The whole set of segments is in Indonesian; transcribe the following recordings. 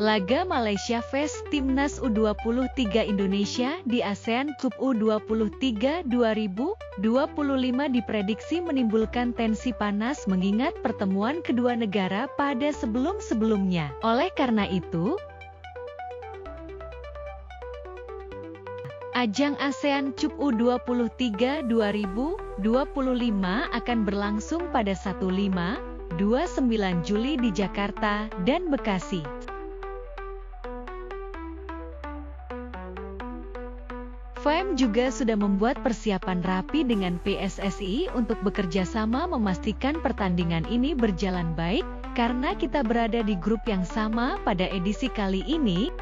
Laga Malaysia vs Timnas U23 Indonesia di ASEAN Cup U23 2025 diprediksi menimbulkan tensi panas mengingat pertemuan kedua negara pada sebelum-sebelumnya. Oleh karena itu, ajang ASEAN Cup U23 2025 akan berlangsung pada 1-5-29 Juli di Jakarta dan Bekasi. FIM juga sudah membuat persiapan rapi dengan PSSI untuk bekerja sama memastikan pertandingan ini berjalan baik, karena kita berada di grup yang sama pada edisi kali ini.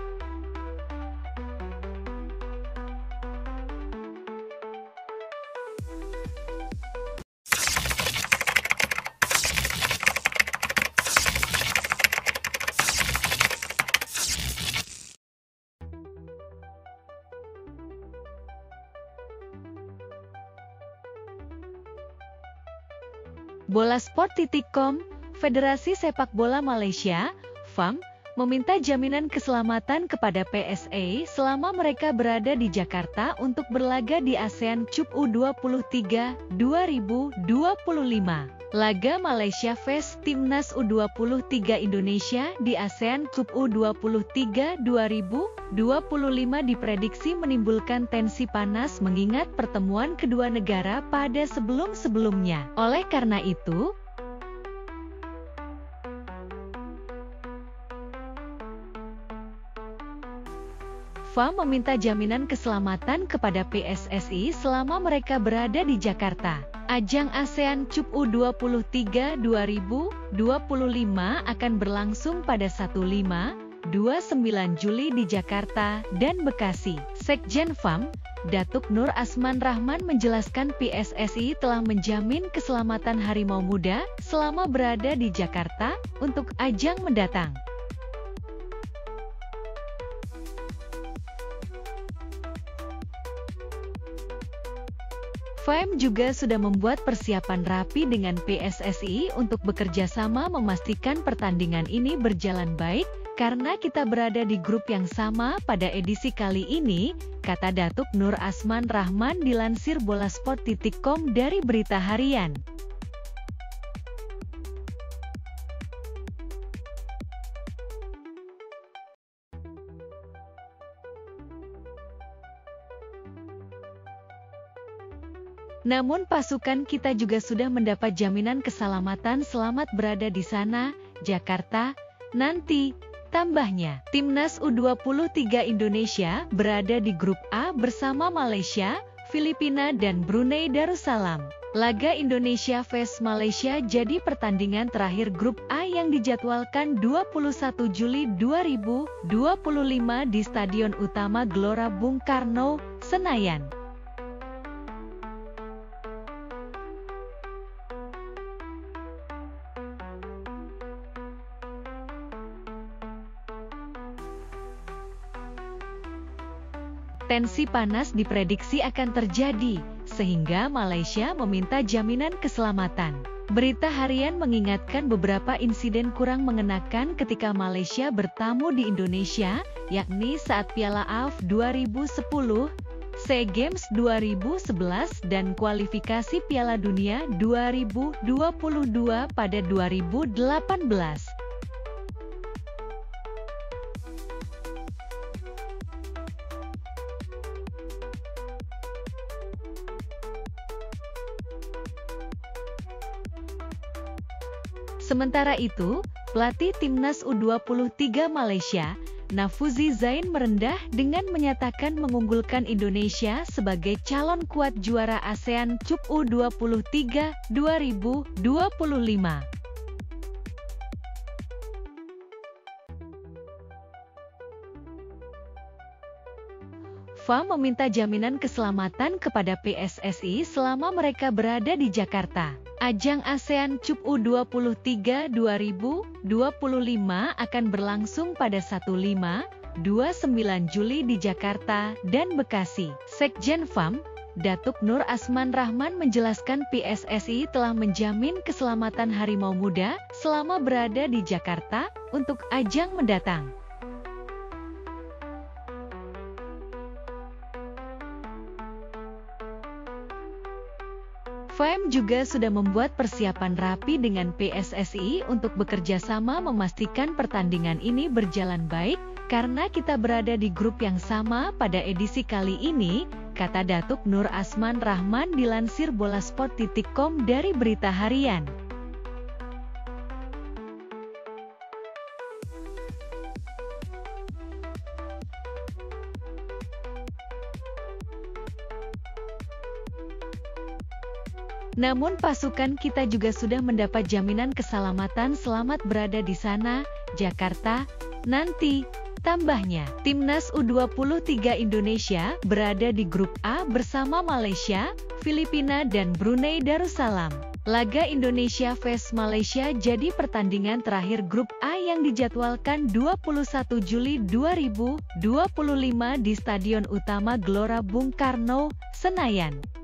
Bolasport.com, Federasi Sepak Bola Malaysia, FAM, meminta jaminan keselamatan kepada PSA selama mereka berada di Jakarta untuk berlaga di ASEAN Cup U23 2025. Laga Malaysia vs Timnas U23 Indonesia di ASEAN Cup U23 2025 diprediksi menimbulkan tensi panas mengingat pertemuan kedua negara pada sebelum-sebelumnya. Oleh karena itu, FAM meminta jaminan keselamatan kepada PSSI selama mereka berada di Jakarta. Ajang ASEAN Cup U23 2025 akan berlangsung pada 1-5-29 Juli di Jakarta dan Bekasi. Sekjen FAM, Datuk Nur Asman Rahman menjelaskan PSSI telah menjamin keselamatan Harimau Muda selama berada di Jakarta untuk ajang mendatang. FIM juga sudah membuat persiapan rapi dengan PSSI untuk bekerja sama memastikan pertandingan ini berjalan baik, karena kita berada di grup yang sama pada edisi kali ini, kata Datuk Nur Asman Rahman dilansir Bolasport.com dari Berita Harian. Namun pasukan kita juga sudah mendapat jaminan keselamatan selamat berada di sana, Jakarta, nanti. Tambahnya, Timnas U23 Indonesia berada di grup A bersama Malaysia, Filipina dan Brunei Darussalam. Laga Indonesia vs Malaysia jadi pertandingan terakhir grup A yang dijadwalkan 21 Juli 2025 di Stadion Utama Gelora Bung Karno, Senayan. Tensi panas diprediksi akan terjadi, sehingga Malaysia meminta jaminan keselamatan. Berita Harian mengingatkan beberapa insiden kurang mengenakan ketika Malaysia bertamu di Indonesia, yakni saat Piala AFF 2010, SEA Games 2011 dan kualifikasi Piala Dunia 2022 pada 2018. Sementara itu, pelatih Timnas U23 Malaysia, Nafuzi Zain merendah dengan menyatakan mengunggulkan Indonesia sebagai calon kuat juara ASEAN Cup U23 2025. FAM meminta jaminan keselamatan kepada PSSI selama mereka berada di Jakarta. Ajang ASEAN Cup U23 2025 akan berlangsung pada 1-5-29 Juli di Jakarta dan Bekasi. Sekjen FAM, Datuk Nur Asman Rahman menjelaskan PSSI telah menjamin keselamatan Harimau Muda selama berada di Jakarta untuk ajang mendatang. FIM juga sudah membuat persiapan rapi dengan PSSI untuk bekerja sama memastikan pertandingan ini berjalan baik, karena kita berada di grup yang sama pada edisi kali ini, kata Datuk Nur Asman Rahman dilansir bolasport.com dari Berita Harian. Namun pasukan kita juga sudah mendapat jaminan keselamatan selamat berada di sana, Jakarta, nanti. Tambahnya, Timnas U23 Indonesia berada di grup A bersama Malaysia, Filipina dan Brunei Darussalam. Laga Indonesia vs Malaysia jadi pertandingan terakhir grup A yang dijadwalkan 21 Juli 2025 di Stadion Utama Gelora Bung Karno, Senayan.